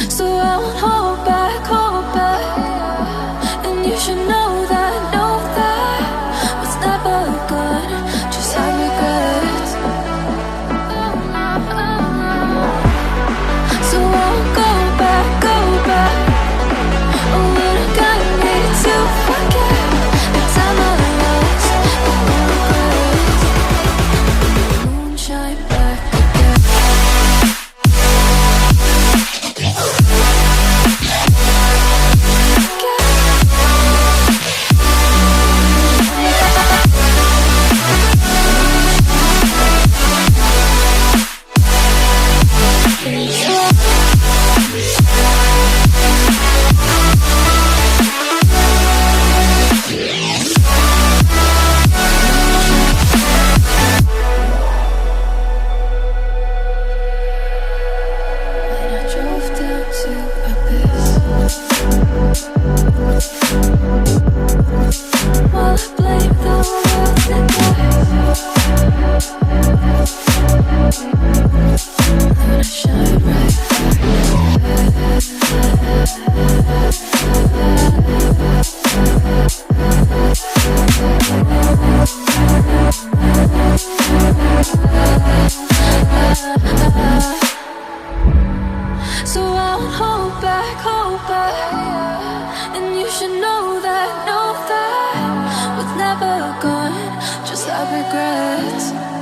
So I won't hold back. And you should know that what's never good, just have regrets. So I won't go back. Oh, when I got me to forget the time I lost, but no regrets. Moonshine back again. So I won't hold back. And you should know that what's never gone, just have regrets.